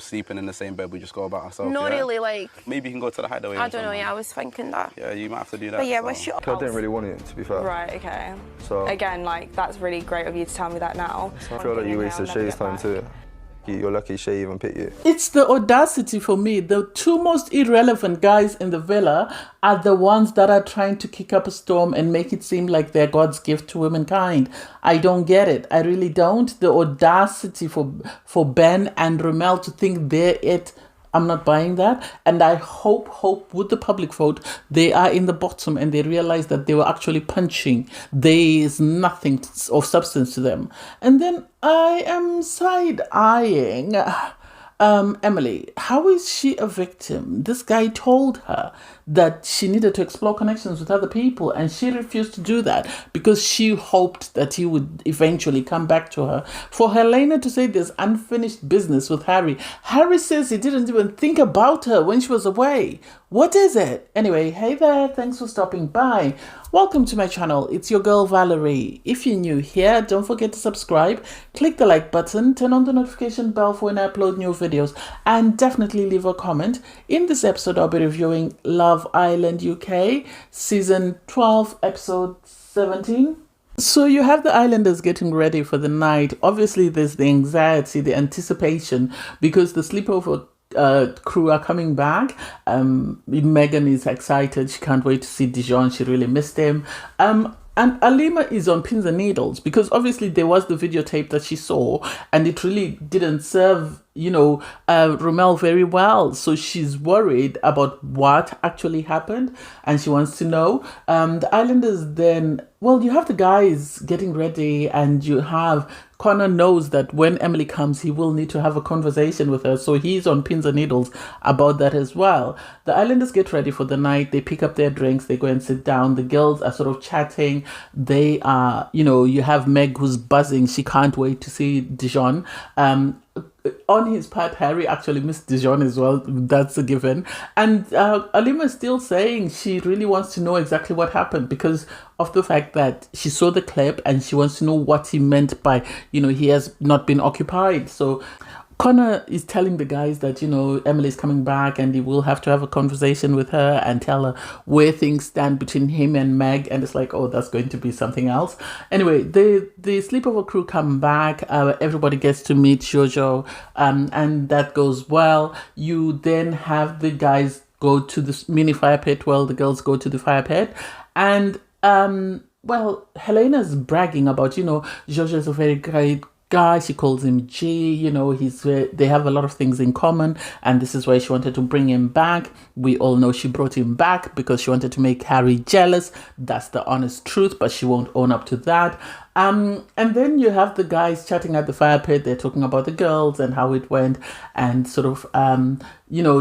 sleeping in the same bed, we just go about ourselves. Not really, like... Maybe you can go to the hideaway. I don't know, yeah, I was thinking that. Yeah, you might have to do that. But yeah, so. I didn't really want it, to be fair. Right, okay. So again, like, that's really great of you to tell me that now. I feel like you wasted Shay's time too. You're lucky Shay even picked you. It's the audacity for me. The two most irrelevant guys in the villa are the ones that are trying to kick up a storm and make it seem like they're God's gift to womankind. I don't get it. I really don't. The audacity for Ben and Romel to think they're it. I'm not buying that. And I hope with the public vote, they are in the bottom and they realize that they were actually punching. There is nothing of substance to them. And then I am side-eyeing Emily. How is she a victim? This guy told her that she needed to explore connections with other people and she refused to do that because she hoped that he would eventually come back to her. For Helena to say there's unfinished business with Harry. Harry says he didn't even think about her when she was away. What is it? Anyway, hey there, thanks for stopping by. Welcome to my channel. It's your girl Valerie. If you're new here, don't forget to subscribe, click the like button, turn on the notification bell for when I upload new videos, and definitely leave a comment. In this episode, I'll be reviewing Love Island UK, season 12, episode 17. So you have the islanders getting ready for the night. Obviously, there's the anxiety, the anticipation, because the sleepover crew are coming back. Megan is excited. She can't wait to see Dijon. She really missed him. And Alima is on pins and needles because obviously there was the videotape that she saw and it really didn't serve, Romel very well. So she's worried about what actually happened and she wants to know. The islanders then, well, you have the guys getting ready and you have Connor knows that when Emily comes, he will need to have a conversation with her. So he's on pins and needles about that as well. The islanders get ready for the night. They pick up their drinks. They go and sit down. The girls are sort of chatting. They are, you have Meg who's buzzing. She can't wait to see Dijon. On his part, Harry actually missed Dijon as well. That's a given. And Alima is still saying she really wants to know exactly what happened because of the fact that she saw the clip and she wants to know what he meant by, he has not been occupied. So Connor is telling the guys that, Emily's coming back and he will have to have a conversation with her and tell her where things stand between him and Meg. And it's like, oh, that's going to be something else. Anyway, the sleepover crew come back. Everybody gets to meet Jojo and that goes well. You then have the guys go to the mini fire pit while the girls go to the fire pit. And, well, Helena's bragging about, Jojo's a very great guy. She calls him G. They have a lot of things in common and this is why she wanted to bring him back. We all know she brought him back because she wanted to make Harry jealous. That's the honest truth, but she won't own up to that. And then you have the guys chatting at the fire pit. They're talking about the girls and how it went and sort of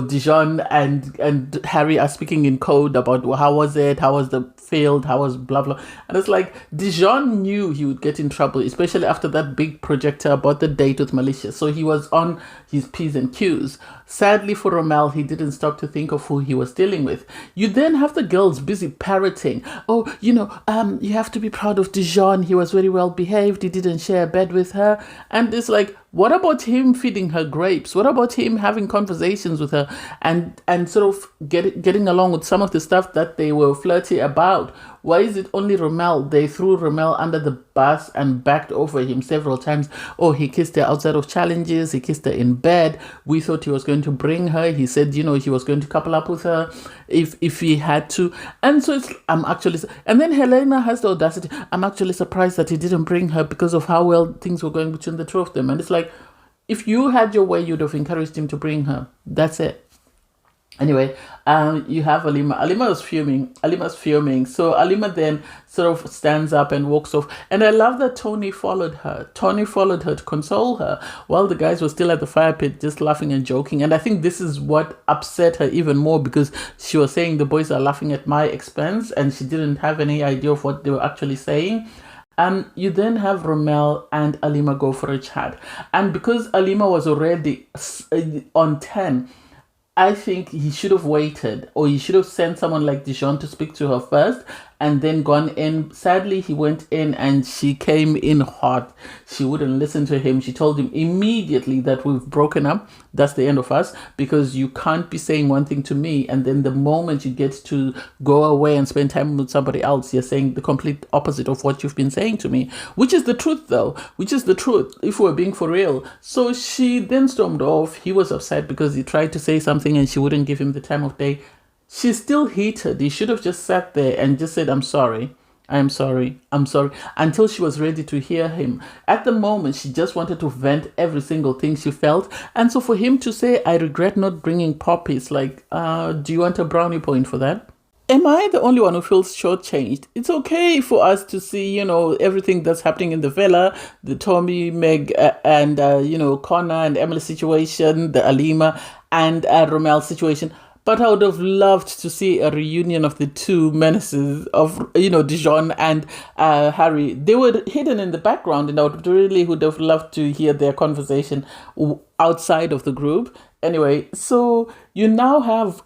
Dijon and Harry are speaking in code about how was it, how was the field, how was blah blah. And it's like Dijon knew he would get in trouble, especially after that big projector about the date with Malaysia. So he was on his P's and Q's. Sadly for Romel, he didn't stop to think of who he was dealing with. You then have the girls busy parroting. Oh, you have to be proud of Dijon. He was very well behaved. He didn't share a bed with her. And it's like, what about him feeding her grapes? What about him having conversations with her and sort of getting along with some of the stuff that they were flirty about? Why is it only Romel? They threw Romel under the bus and backed over him several times. Oh, he kissed her outside of challenges. He kissed her in bed. We thought he was going to bring her. He said, he was going to couple up with her if he had to. And so and then Helena has the audacity. I'm actually surprised that he didn't bring her because of how well things were going between the two of them. And it's like, if you had your way, you'd have encouraged him to bring her. That's it. Anyway, you have Alima. Alima's fuming. So Alima then sort of stands up and walks off. And I love that Tony followed her. Tony followed her to console her while the guys were still at the fire pit just laughing and joking. And I think this is what upset her even more because she was saying the boys are laughing at my expense and she didn't have any idea of what they were actually saying. You then have Romel and Alima go for a chat. And because Alima was already on 10, I think he should have waited or he should have sent someone like Dijon to speak to her first and then gone in. Sadly, he went in and she came in hot. She wouldn't listen to him. She told him immediately that we've broken up. That's the end of us, because you can't be saying one thing to me and then the moment you get to go away and spend time with somebody else, you're saying the complete opposite of what you've been saying to me, which is the truth though, which is the truth if we're being for real. So she then stormed off. He was upset because he tried to say something and she wouldn't give him the time of day. She's still heated. He should have just sat there and just said, I'm sorry. I'm sorry, until she was ready to hear him. At the moment, she just wanted to vent every single thing she felt. And so for him to say, I regret not bringing poppies, like, do you want a brownie point for that? Am I the only one who feels shortchanged? It's okay for us to see, everything that's happening in the villa, the Tommy, Meg, and, Connor and Emily situation, the Lima and Romel situation. But I would have loved to see a reunion of the two menaces of, Dijon and Harry. They were hidden in the background, and I would have loved to hear their conversation outside of the group. Anyway, so you now have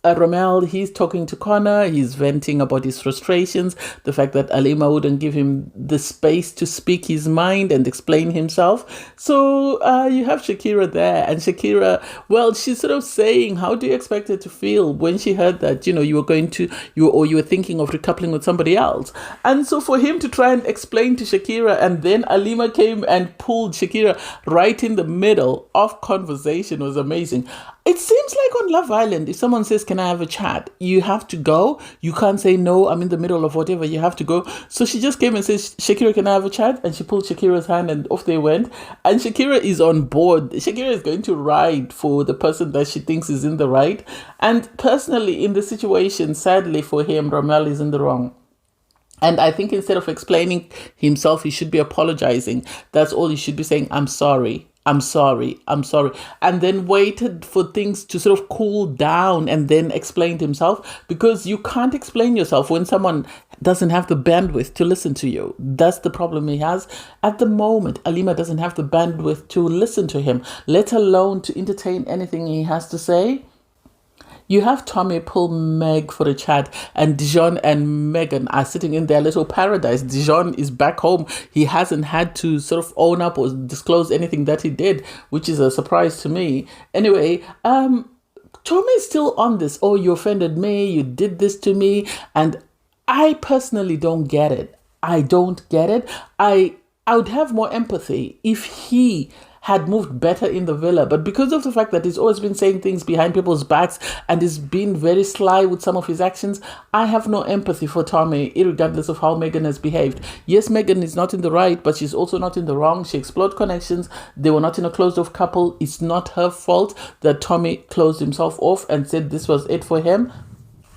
Romel. He's talking to Connor. He's venting about his frustrations, the fact that Alima wouldn't give him the space to speak his mind and explain himself. So you have Shakira there, and Shakira, well, she's sort of saying, how do you expect her to feel when she heard that, you were thinking of recoupling with somebody else? And so for him to try and explain to Shakira, and then Alima came and pulled Shakira right in the middle of conversation, was amazing. It seems like on Love Island, if someone says, can I have a chat? You have to go. You can't say, no, I'm in the middle of whatever. You have to go. So she just came and says, Shakira, can I have a chat? And she pulled Shakira's hand and off they went. And Shakira is on board. Shakira is going to ride for the person that she thinks is in the right. And personally, in the situation, sadly for him, Romel is in the wrong. And I think instead of explaining himself, he should be apologizing. That's all he should be saying. I'm sorry. And then waited for things to sort of cool down and then explained himself, because you can't explain yourself when someone doesn't have the bandwidth to listen to you. That's the problem he has. At the moment, Alima doesn't have the bandwidth to listen to him, let alone to entertain anything he has to say. You have Tommy pull Meg for a chat, and Dijon and Megan are sitting in their little paradise. Dijon is back home. He hasn't had to sort of own up or disclose anything that he did, which is a surprise to me. Anyway, Tommy's still on this. Oh, you offended me. You did this to me. And I personally don't get it. I don't get it. I would have more empathy if he had moved better in the villa, but because of the fact that he's always been saying things behind people's backs and is being very sly with some of his actions, I have no empathy for Tommy, irregardless of how Megan has behaved. Yes, Megan is not in the right, but she's also not in the wrong. She explored connections. They were not in a closed-off couple. It's not her fault that Tommy closed himself off and said this was it for him.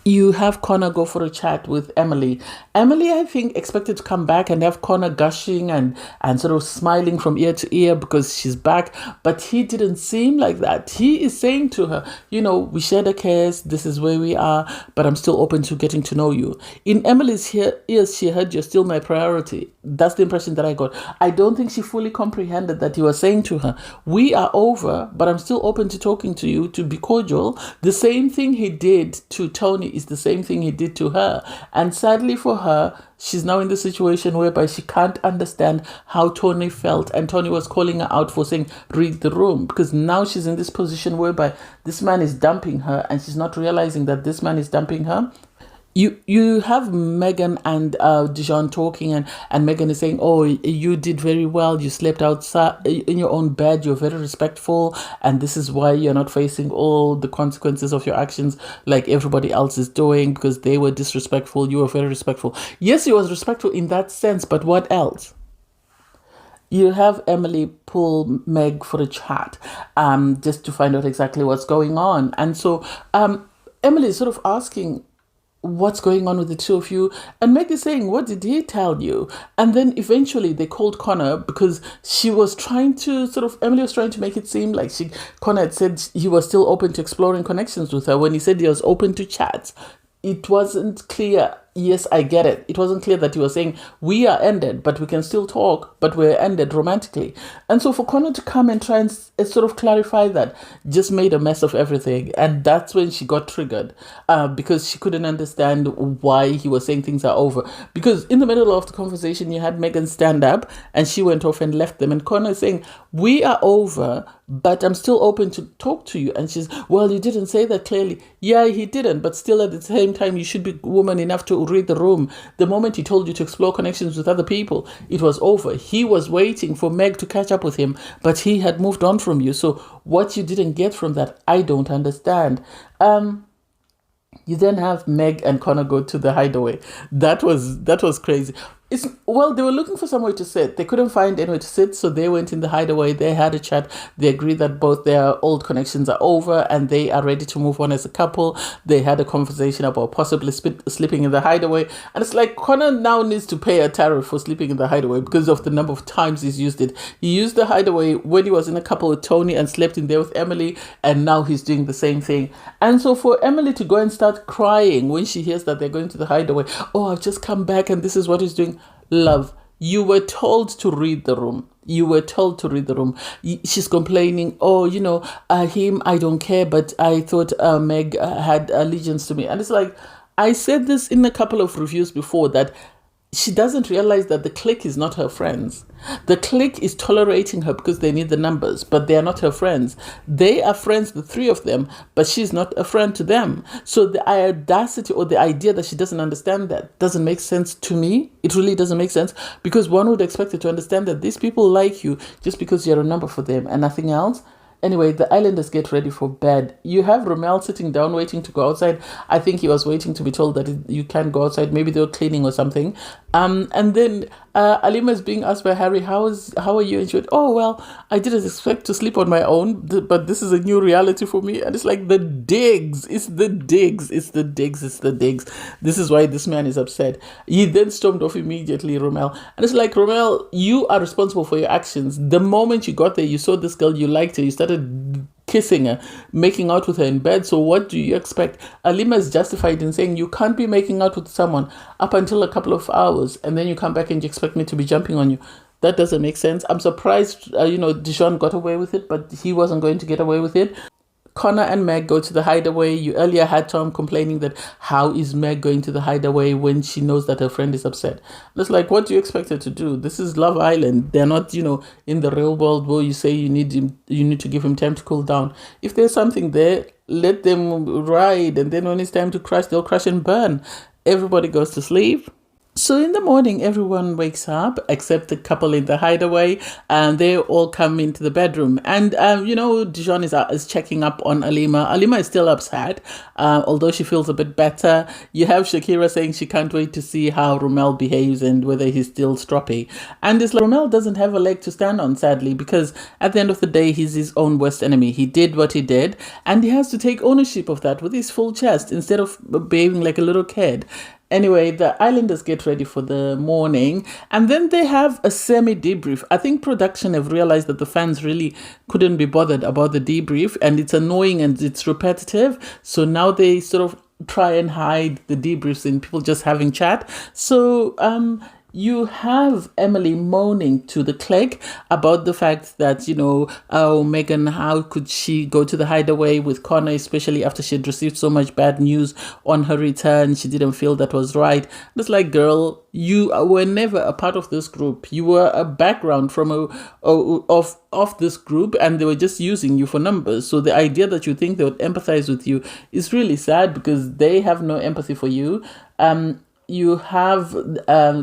You have Connor go for a chat with Emily. Emily, I think, expected to come back and have Connor gushing and sort of smiling from ear to ear because she's back. But he didn't seem like that. He is saying to her, we shared a case. This is where we are, but I'm still open to getting to know you. In Emily's ears, she heard, you're still my priority. That's the impression that I got. I don't think she fully comprehended that he was saying to her, we are over, but I'm still open to talking to you, to be cordial. The same thing he did to Tony is the same thing he did to her. And sadly for her, she's now in the situation whereby she can't understand how Tony felt, and Tony was calling her out for saying, read the room, because now she's in this position whereby this man is dumping her and she's not realizing that this man is dumping her. You have Megan and Dijon talking, and Megan is saying, oh, you did very well. You slept outside in your own bed. You're very respectful. And this is why you're not facing all the consequences of your actions like everybody else is doing, because they were disrespectful. You were very respectful. Yes, he was respectful in that sense, but what else? You have Emily pull Meg for a chat just to find out exactly what's going on. And so Emily is sort of asking, what's going on with the two of you? And Meg is saying, what did he tell you? And then eventually they called Connor because Emily was trying to make it seem like Connor had said he was still open to exploring connections with her when he said he was open to chats. It wasn't clear yes, I get it. It wasn't clear that he was saying we are ended, but we can still talk, but we're ended romantically. And so for Connor to come and try and sort of clarify that just made a mess of everything. And that's when she got triggered because she couldn't understand why he was saying things are over. Because in the middle of the conversation, you had Megan stand up and she went off and left them. And Connor is saying, we are over, but I'm still open to talk to you. And she's, well, you didn't say that clearly. Yeah, he didn't, but still at the same time, you should be woman enough to read the room. The moment he told you to explore connections with other people, it was over. He was waiting for Meg to catch up with him, but he had moved on from you. So what you didn't get from that, I don't understand. You then have Meg and Connor go to the hideaway. That was crazy. Well, they were looking for somewhere to sit. They couldn't find anywhere to sit, so they went in the hideaway. They had a chat. They agreed that both their old connections are over and they are ready to move on as a couple. They had a conversation about possibly sleeping in the hideaway. And it's like Connor now needs to pay a tariff for sleeping in the hideaway because of the number of times he's used it. He used the hideaway when he was in a couple with Tony and slept in there with Emily, and now he's doing the same thing. And so for Emily to go and start crying when she hears that they're going to the hideaway, oh, I've just come back and this is what he's doing. Love, you were told to read the room. You were told to read the room. She's complaining, oh, him, I don't care, but I thought Meg had allegiance to me. And it's like, I said this in a couple of reviews before, that she doesn't realize that the clique is not her friends. The clique is tolerating her because they need the numbers, but they are not her friends. They are friends, the three of them, but she's not a friend to them. So the audacity or the idea that she doesn't understand that doesn't make sense to me. It really doesn't make sense, because one would expect her to understand that these people like you just because you're a number for them and nothing else. Anyway, the islanders get ready for bed. You have Romel sitting down waiting to go outside. I think he was waiting to be told that you can't go outside. Maybe they were cleaning or something. And then Alima is being asked by Harry, how are you? And she went, oh, well, I didn't expect to sleep on my own, but this is a new reality for me. And it's like the digs. It's the digs. It's the digs. It's the digs. This is why this man is upset. He then stormed off immediately, Romel. And it's like, Romel, you are responsible for your actions. The moment you got there, you saw this girl, you liked her, you started kissing her, making out with her in bed. So what do you expect? Alima is justified in saying you can't be making out with someone up until a couple of hours and then you come back and you expect me to be jumping on you. That doesn't make sense. I'm surprised, Dijon got away with it, but he wasn't going to get away with it. Connor and Meg go to the hideaway. You earlier had Tom complaining that how is Meg going to the hideaway when she knows that her friend is upset? And it's like, what do you expect her to do? This is Love Island. They're not, in the real world where you say you need to give him time to cool down. If there's something there, let them ride, and then when it's time to crash, they'll crash and burn. Everybody goes to sleep. So in the morning, everyone wakes up except the couple in the hideaway, and they all come into the bedroom. And, Dijon is checking up on Alima. Alima is still upset, although she feels a bit better. You have Shakira saying she can't wait to see how Romel behaves and whether he's still stroppy. And it's like Romel doesn't have a leg to stand on, sadly, because at the end of the day, he's his own worst enemy. He did what he did, and he has to take ownership of that with his full chest instead of behaving like a little kid. Anyway, the islanders get ready for the morning, and then they have a semi-debrief. I think production have realized that the fans really couldn't be bothered about the debrief, and it's annoying and it's repetitive. So now they sort of try and hide the debriefs in people just having chat. So you have Emily moaning to the clique about the fact that, oh, Megan, how could she go to the hideaway with Connor, especially after she had received so much bad news on her return. She didn't feel that was right. It's like, girl, you were never a part of this group. You were a background of this group, and they were just using you for numbers. So the idea that you think they would empathize with you is really sad, because they have no empathy for you. You have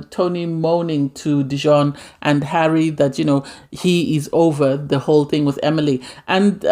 Tony moaning to Dijon and Harry that, he is over the whole thing with Emily. And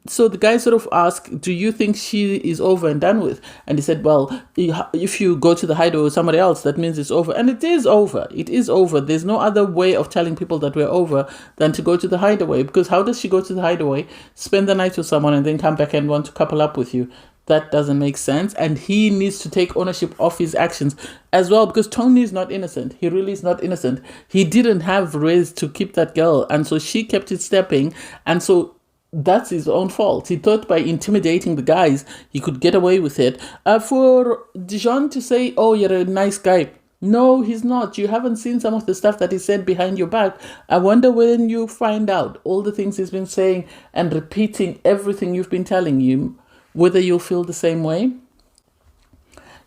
so the guy sort of asked, do you think she is over and done with? And he said, well, if you go to the hideaway with somebody else, that means it's over. And it is over. It is over. There's no other way of telling people that we're over than to go to the hideaway. Because how does she go to the hideaway, spend the night with someone, and then come back and want to couple up with you? That doesn't make sense. And he needs to take ownership of his actions as well, because Tony is not innocent. He really is not innocent. He didn't have ways to keep that girl. And so she kept it stepping. And so that's his own fault. He thought by intimidating the guys, he could get away with it. For Dijon to say, oh, you're a nice guy. No, he's not. You haven't seen some of the stuff that he said behind your back. I wonder when you find out all the things he's been saying and repeating everything you've been telling him, whether you'll feel the same way.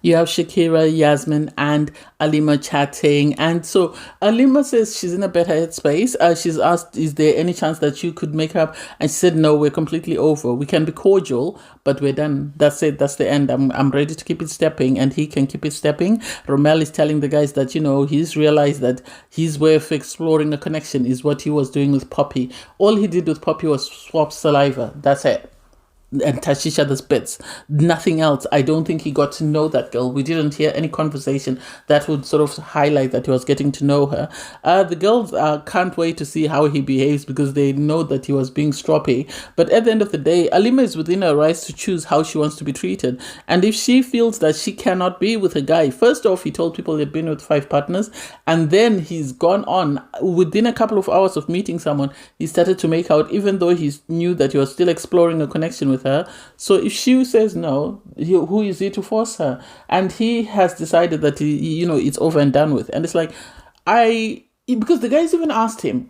You have Shakira, Yasmin, and Alima chatting. And so Alima says she's in a better headspace. She's asked, is there any chance that you could make up? And she said, no, we're completely over. We can be cordial, but we're done. That's it. That's the end. I'm ready to keep it stepping, and he can keep it stepping. Romel is telling the guys that, he's realized that his way of exploring a connection is what he was doing with Poppy. All he did with Poppy was swap saliva. That's it. And touch each other's bits. Nothing else. I don't think he got to know that girl. We didn't hear any conversation that would sort of highlight that he was getting to know her. The girls can't wait to see how he behaves because they know that he was being stroppy. But at the end of the day, Alima is within her rights to choose how she wants to be treated. And if she feels that she cannot be with a guy, first off, he told people he'd been with 5 partners, and then he's gone on. Within a couple of hours of meeting someone, he started to make out, even though he knew that he was still exploring a connection with her. So if she says no, who is he to force her? And he has decided that it's over and done with. And it's like, because the guys even asked him,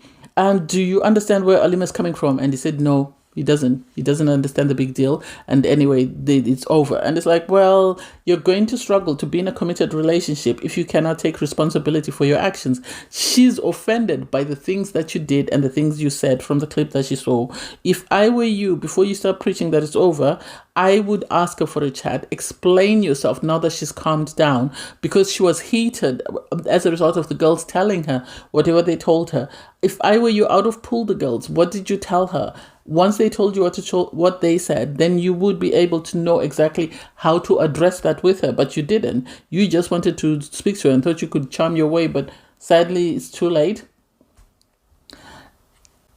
do you understand where Alima's coming from? And he said no. He doesn't understand the big deal. And anyway, it's over. And it's like, well, you're going to struggle to be in a committed relationship if you cannot take responsibility for your actions. She's offended by the things that you did and the things you said from the clip that she saw. If I were you, before you start preaching that it's over, I would ask her for a chat. Explain yourself now that she's calmed down, because she was heated as a result of the girls telling her whatever they told her. If I were you, out of pull the girls, what did you tell her? Once they told you what they said, then you would be able to know exactly how to address that with her. But you didn't. You just wanted to speak to her and thought you could charm your way. But sadly, it's too late.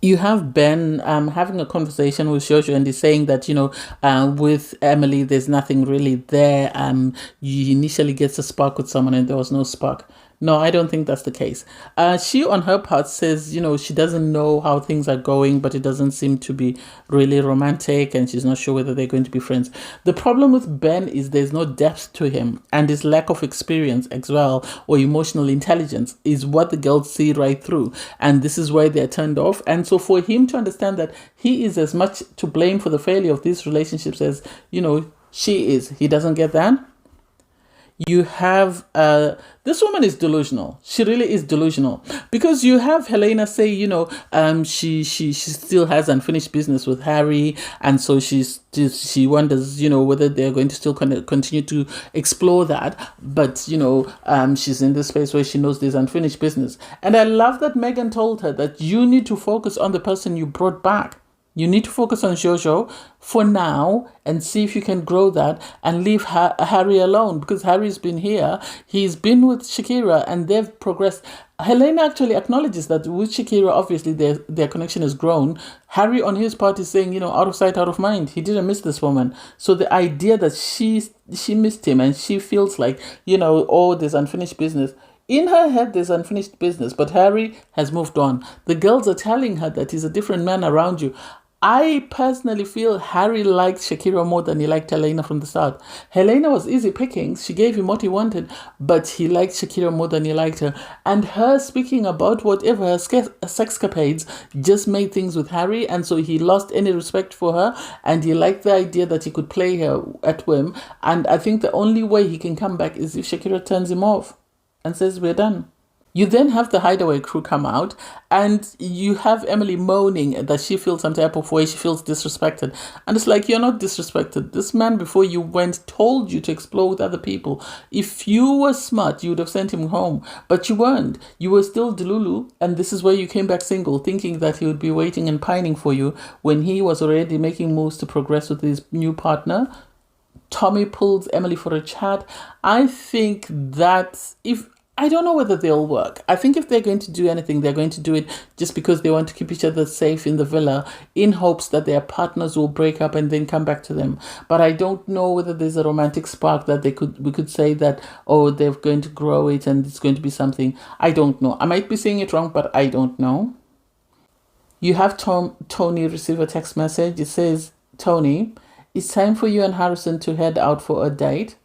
You have Ben having a conversation with Jojo, and he's saying that, with Emily, there's nothing really there. You initially gets a spark with someone and there was no spark. No, I don't think that's the case. She, on her part, says, she doesn't know how things are going, but it doesn't seem to be really romantic, and she's not sure whether they're going to be friends. The problem with Ben is there's no depth to him, and his lack of experience as well, or emotional intelligence, is what the girls see right through. And this is why they're turned off. And so for him to understand that he is as much to blame for the failure of these relationships as, she is, he doesn't get that. You have this woman is delusional. She really is delusional, because you have Helena say, she still has unfinished business with Harry, and so she wonders, whether they're going to still continue to explore that. But she's in this space where she knows there's unfinished business. And I love that Megan told her that you need to focus on the person you brought back. You need to focus on Jojo for now and see if you can grow that and leave Harry alone, because Harry's been here. He's been with Shakira and they've progressed. Helena actually acknowledges that with Shakira, obviously their connection has grown. Harry on his part is saying, out of sight, out of mind. He didn't miss this woman. So the idea that she missed him and she feels like, there's unfinished business. In her head, there's unfinished business, but Harry has moved on. The girls are telling her that he's a different man around you. I personally feel Harry liked Shakira more than he liked Helena from the start. Helena was easy pickings. She gave him what he wanted, but he liked Shakira more than he liked her. And her speaking about whatever her sexcapades just made things with Harry, and so he lost any respect for her, and he liked the idea that he could play her at whim. And I think the only way he can come back is if Shakira turns him off and says, we're done. You then have the Hideaway crew come out, and you have Emily moaning that she feels some type of way, she feels disrespected. And it's like, you're not disrespected. This man, before you went, told you to explore with other people. If you were smart, you would have sent him home. But you weren't. You were still Delulu, and this is where you came back single, thinking that he would be waiting and pining for you when he was already making moves to progress with his new partner. Tommy pulls Emily for a chat. I think that I don't know whether they'll work. I think if they're going to do anything, they're going to do it just because they want to keep each other safe in the villa, in hopes that their partners will break up and then come back to them. But I don't know whether there's a romantic spark that we could say that, they're going to grow it and it's going to be something. I don't know. I might be saying it wrong, but I don't know. You have Tony receive a text message. It says, Tony, it's time for you and Harrison to head out for a date.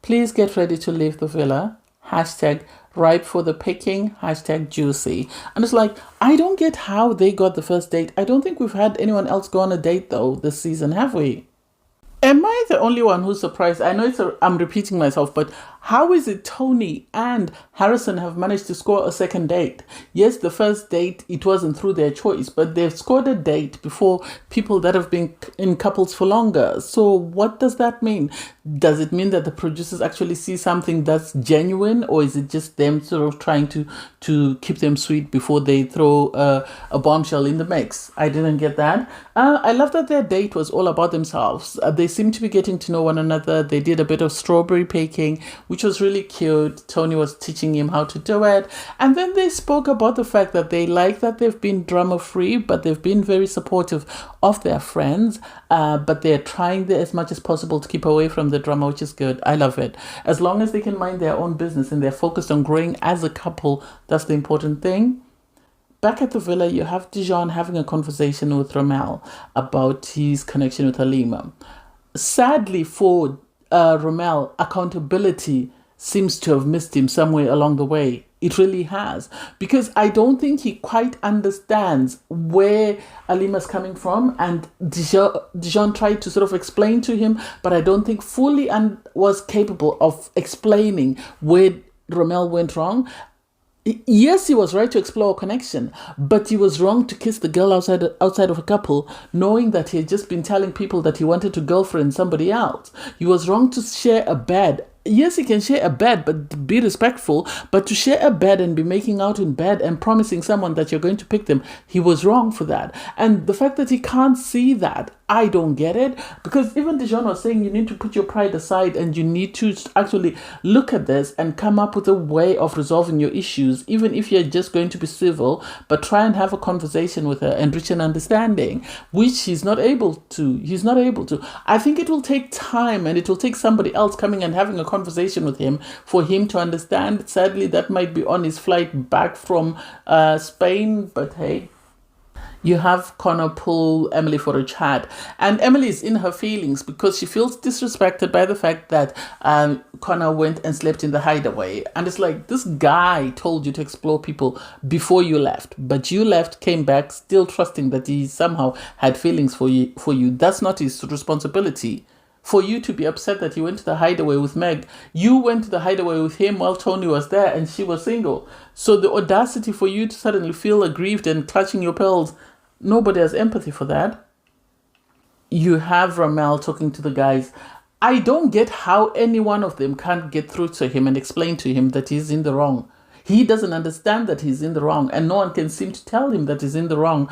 Please get ready to leave the villa. Hashtag ripe for the picking. Hashtag juicy. And it's like, I don't get how they got the first date. I don't think we've had anyone else go on a date though this season, have we? Am I the only one who's surprised? I know I'm repeating myself, but how is it Tony and Harrison have managed to score a second date? Yes, the first date, it wasn't through their choice, but they've scored a date before people that have been in couples for longer. So what does that mean? Does it mean that the producers actually see something that's genuine, or is it just them sort of trying to keep them sweet before they throw a bombshell in the mix? I didn't get that. I love that their date was all about themselves. They seem to be getting to know one another. They did a bit of strawberry picking, which was really cute. Tony was teaching him how to do it. And then they spoke about the fact that they like that they've been drama free, but they've been very supportive of their friends. But they're trying as much as possible to keep away from the drama, which is good. I love it. As long as they can mind their own business and they're focused on growing as a couple, that's the important thing. Back at the villa, you have Dijon having a conversation with Romel about his connection with Lima. Sadly for Romel, accountability seems to have missed him somewhere along the way. It really has. Because I don't think he quite understands where Alima's coming from. And Dijon tried to sort of explain to him, but I don't think fully was capable of explaining where Romel went wrong. Yes, he was right to explore a connection, but he was wrong to kiss the girl outside of a couple, knowing that he had just been telling people that he wanted to girlfriend somebody else. He was wrong to share a bed. Yes, he can share a bed, but be respectful. But to share a bed and be making out in bed and promising someone that you're going to pick them, he was wrong for that. And the fact that he can't see that, I don't get it. Because even Dijon was saying you need to put your pride aside and you need to actually look at this and come up with a way of resolving your issues, even if you're just going to be civil, but try and have a conversation with her and reach an understanding, which he's not able to. He's not able to. I think it will take time and it will take somebody else coming and having a conversation with him for him to understand. Sadly, that might be on his flight back from Spain, but hey. You have Connor pull Emily for a chat, and Emily is in her feelings because she feels disrespected by the fact that Connor went and slept in the hideaway. And it's like, this guy told you to explore people before you left, but you left, came back, still trusting that he somehow had feelings for you. That's not his responsibility. For you to be upset that he went to the hideaway with Meg, you went to the hideaway with him while Tony was there and she was single. So the audacity for you to suddenly feel aggrieved and clutching your pearls, nobody has empathy for that. You have Romel talking to the guys. I don't get how any one of them can't get through to him and explain to him that he's in the wrong. He doesn't understand that he's in the wrong, and no one can seem to tell him that he's in the wrong.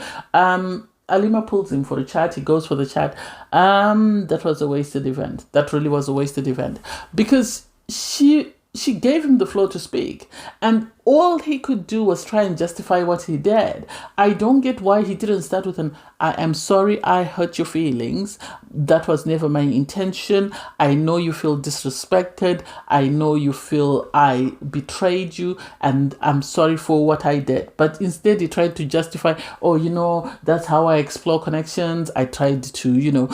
Alima pulls him for a chat. He goes for the chat. That was a wasted event. That really was a wasted event. Because she gave him the floor to speak. And all he could do was try and justify what he did. I don't get why he didn't start with an, I am sorry I hurt your feelings. That was never my intention. I know you feel disrespected. I know you feel I betrayed you and I'm sorry for what I did. But instead he tried to justify, that's how I explore connections. I tried to,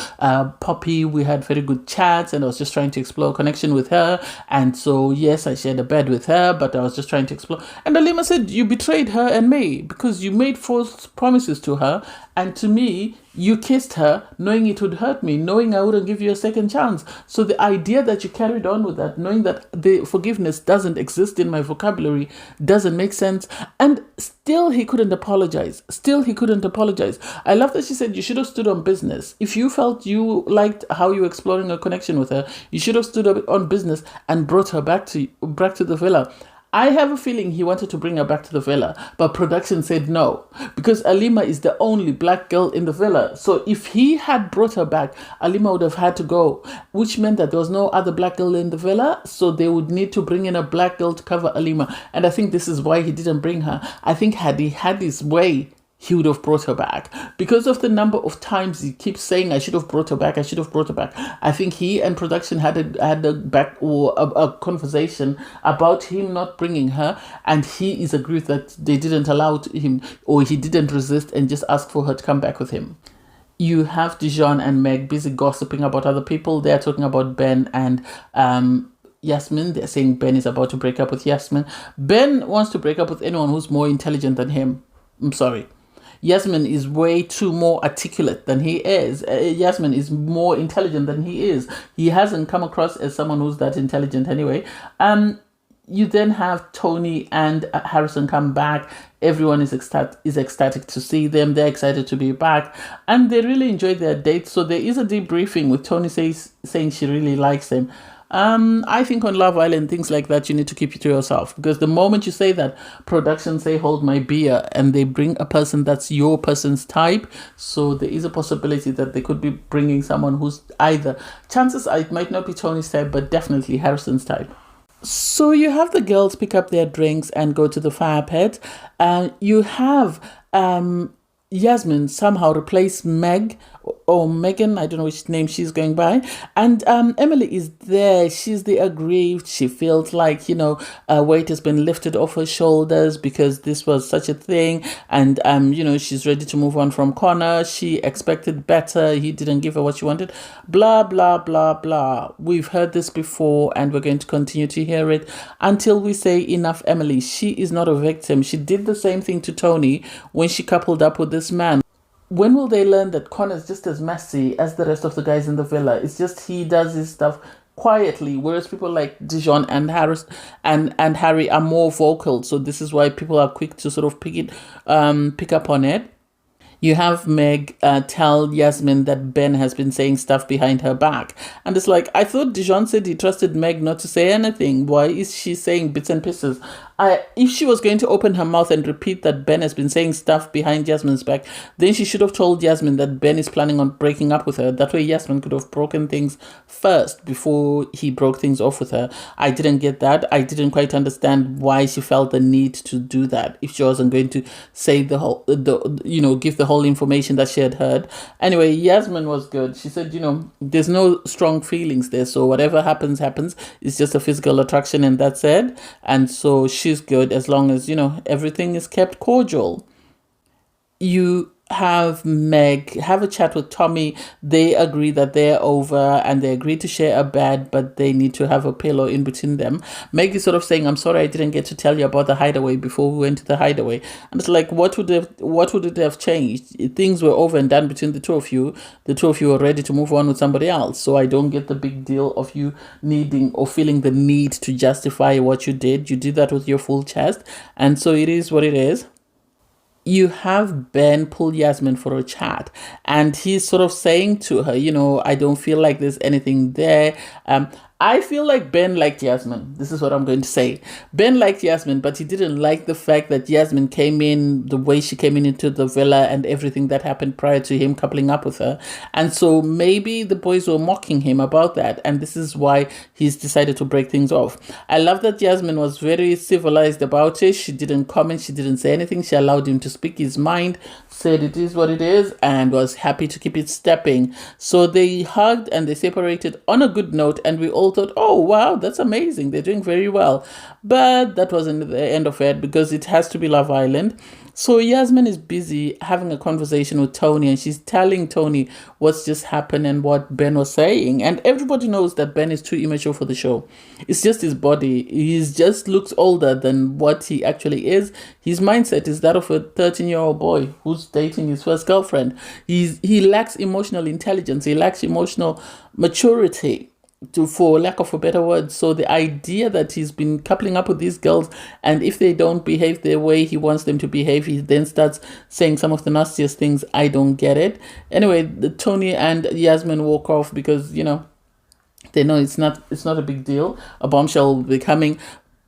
Poppy, we had very good chats and I was just trying to explore a connection with her. And so, yes, I shared a bed with her, but I was just trying to explore. And Alima said, you betrayed her and me because you made false promises to her. And to me, you kissed her knowing it would hurt me, knowing I wouldn't give you a second chance. So the idea that you carried on with that, knowing that the forgiveness doesn't exist in my vocabulary, doesn't make sense. And still he couldn't apologize. I love that she said you should have stood on business. If you felt you liked how you were exploring a connection with her, you should have stood up on business and brought her back to the villa. I have a feeling he wanted to bring her back to the villa, but production said no, because Alima is the only black girl in the villa. So if he had brought her back, Alima would have had to go, which meant that there was no other black girl in the villa, so they would need to bring in a black girl to cover Alima. And I think this is why he didn't bring her. I think had he had his way, he would have brought her back. Because of the number of times he keeps saying, I should have brought her back, I should have brought her back. I think he and production had a back or a conversation about him not bringing her, and he is agreed that they didn't allow him, or he didn't resist and just ask for her to come back with him. You have Dijon and Meg busy gossiping about other people. They're talking about Ben and Yasmin. They're saying Ben is about to break up with Yasmin. Ben wants to break up with anyone who's more intelligent than him. I'm sorry. Yasmin is way too more articulate than he is. Yasmin is more intelligent than he is. He hasn't come across as someone who's that intelligent anyway. You then have Tony and Harrison come back. Everyone is ecstatic to see them. They're excited to be back. And they really enjoyed their date. So there is a debriefing with Tony saying she really likes him. I think on Love Island, things like that, you need to keep it to yourself. Because the moment you say that, production say, hold my beer, and they bring a person that's your person's type. So there is a possibility that they could be bringing someone who's either, chances are it might not be Tony's type, but definitely Harrison's type. So you have the girls pick up their drinks and go to the fire pit. You have Yasmin somehow replace Meg or Megan, I don't know which name she's going by. And Emily is there. She's the aggrieved. She feels like, a weight has been lifted off her shoulders because this was such a thing. And, she's ready to move on from Connor. She expected better. He didn't give her what she wanted. Blah, blah, blah, blah. We've heard this before and we're going to continue to hear it until we say enough, Emily. She is not a victim. She did the same thing to Tony when she coupled up with this man. When will they learn that Connor's just as messy as the rest of the guys in the villa? It's just he does his stuff quietly, whereas people like Dijon and Harris and Harry are more vocal. So this is why people are quick to sort of pick up on it. You have Meg tell Yasmin that Ben has been saying stuff behind her back. And it's like, I thought Dijon said he trusted Meg not to say anything. Why is she saying bits and pieces? If she was going to open her mouth and repeat that Ben has been saying stuff behind Yasmin's back, then she should have told Yasmin that Ben is planning on breaking up with her. That way Yasmin could have broken things first before he broke things off with her. I didn't get that. I didn't quite understand why she felt the need to do that if she wasn't going to say give the whole information that she had heard. Anyway, Yasmin was good. She said, there's no strong feelings there. So whatever happens. It's just a physical attraction and that's it. And so she's good as long as, everything is kept cordial. You have Meg have a chat with Tommy. They agree that they're over and they agree to share a bed, but they need to have a pillow in between them. Meg is sort of saying, I'm sorry I didn't get to tell you about the hideaway before we went to the hideaway. And it's like, what would it have changed? Things were over and done between the two of you. The two of you are ready to move on with somebody else. So I don't get the big deal of you needing or feeling the need to justify what you did. You did that with your full chest. And so it is what it is. You have Ben pull Yasmin for a chat and he's sort of saying to her, I don't feel like there's anything there. I feel like Ben liked Yasmin. This is what I'm going to say. Ben liked Yasmin, but he didn't like the fact that Yasmin came in the way she came into the villa and everything that happened prior to him coupling up with her. And so maybe the boys were mocking him about that. And this is why he's decided to break things off. I love that Yasmin was very civilized about it. She didn't comment. She didn't say anything. She allowed him to speak his mind, said it is what it is, and was happy to keep it stepping. So they hugged and they separated on a good note. And we all thought, oh wow, that's amazing, they're doing very well. But that wasn't the end of it because it has to be Love Island. So Yasmin is busy having a conversation with Tony and she's telling Tony what's just happened and what Ben was saying. And everybody knows that Ben is too immature for the show. It's just his body. He just looks older than what he actually is. His mindset is that of a 13-year-old boy who's dating his first girlfriend. He lacks emotional intelligence. He lacks emotional maturity, for lack of a better word. So the idea that he's been coupling up with these girls and if they don't behave the way he wants them to behave, he then starts saying some of the nastiest things. I don't get it. Anyway, Tony and Yasmin walk off because, they know it's not a big deal. A bombshell will be coming.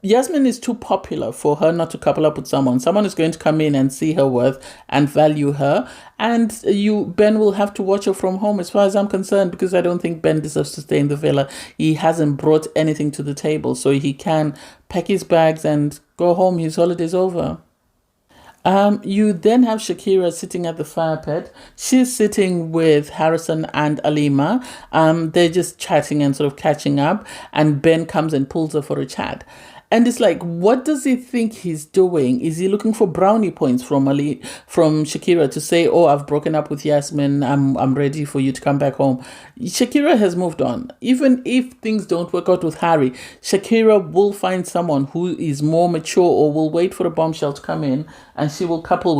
Yasmin is too popular for her not to couple up with someone. Someone is going to come in and see her worth and value her. And Ben will have to watch her from home as far as I'm concerned, because I don't think Ben deserves to stay in the villa. He hasn't brought anything to the table, so he can pack his bags and go home. His holiday's over. You then have Shakira sitting at the fire pit. She's sitting with Harrison and Alima. They're just chatting and sort of catching up. And Ben comes and pulls her for a chat. And it's like, what does he think he's doing? Is he looking for brownie points from Shakira to say, oh, I've broken up with Yasmin. I'm ready for you to come back home. Shakira has moved on. Even if things don't work out with Harry, Shakira will find someone who is more mature or will wait for a bombshell to come in, and she will couple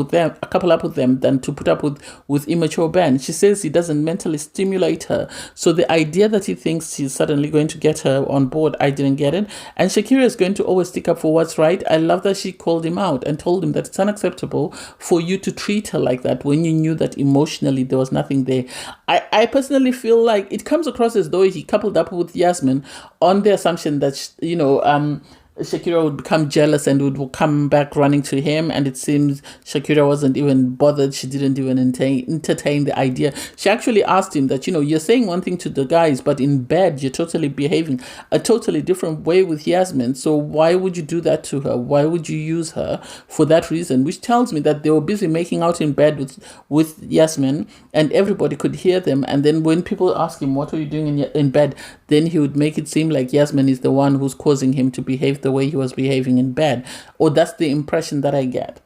up with them than to put up with immature Ben. She says he doesn't mentally stimulate her. So the idea that he thinks he's suddenly going to get her on board, I didn't get it. And Shakira is going to always stick up for what's right. I love that she called him out and told him that it's unacceptable for you to treat her like that when you knew that emotionally there was nothing there. I personally feel like it comes across as though he coupled up with Yasmin on the assumption that, Shakira would become jealous and would come back running to him, and it seems Shakira wasn't even bothered. She didn't even entertain the idea. She actually asked him that, you're saying one thing to the guys, but in bed you're totally behaving a totally different way with Yasmin. So why would you do that to her? Why would you use her for that reason? Which tells me that they were busy making out in bed with Yasmin, and everybody could hear them. And then when people ask him, what are you doing in bed? Then he would make it seem like Yasmin is the one who's causing him to behave the way he was behaving in bed. Or that's the impression that I get.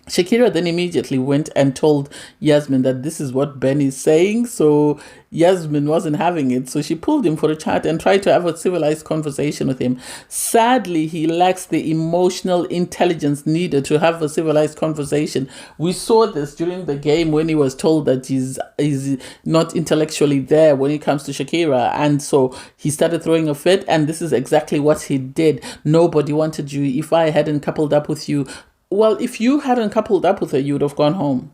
Shakira then immediately went and told Yasmin that this is what Ben is saying. So Yasmin wasn't having it. So she pulled him for a chat and tried to have a civilized conversation with him. Sadly, he lacks the emotional intelligence needed to have a civilized conversation. We saw this during the game when he was told that he's not intellectually there when it comes to Shakira. And so he started throwing a fit. And this is exactly what he did. Nobody wanted you. If I hadn't coupled up with you, well, if you hadn't coupled up with her, you would have gone home.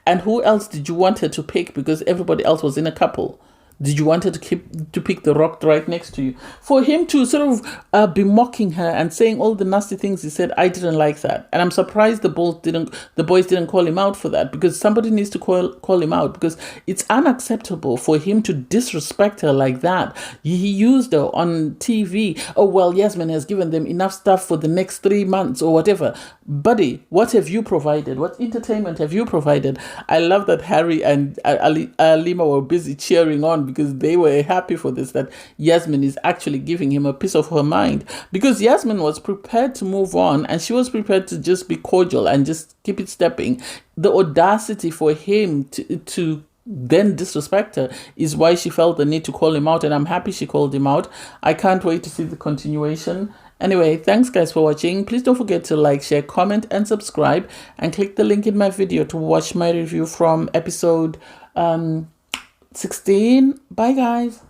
And who else did you want her to pick? Because everybody else was in a couple. Did you want her to pick the rock right next to you? For him to sort of be mocking her and saying all the nasty things he said, I didn't like that. And I'm surprised the boys didn't call him out for that, because somebody needs to call him out, because it's unacceptable for him to disrespect her like that. He used her on TV. Oh, well, Yasmin has given them enough stuff for the next 3 months or whatever. Buddy, what have you provided? What entertainment have you provided? I love that Harry and Lima were busy cheering on, because they were happy for this, that Yasmin is actually giving him a piece of her mind, because Yasmin was prepared to move on and she was prepared to just be cordial and just keep it stepping. The audacity for him to then disrespect her is why she felt the need to call him out, and I'm happy she called him out. I can't wait to see the continuation. Anyway, thanks guys for watching. Please don't forget to like, share, comment and subscribe, and click the link in my video to watch my review from episode 16. Bye guys.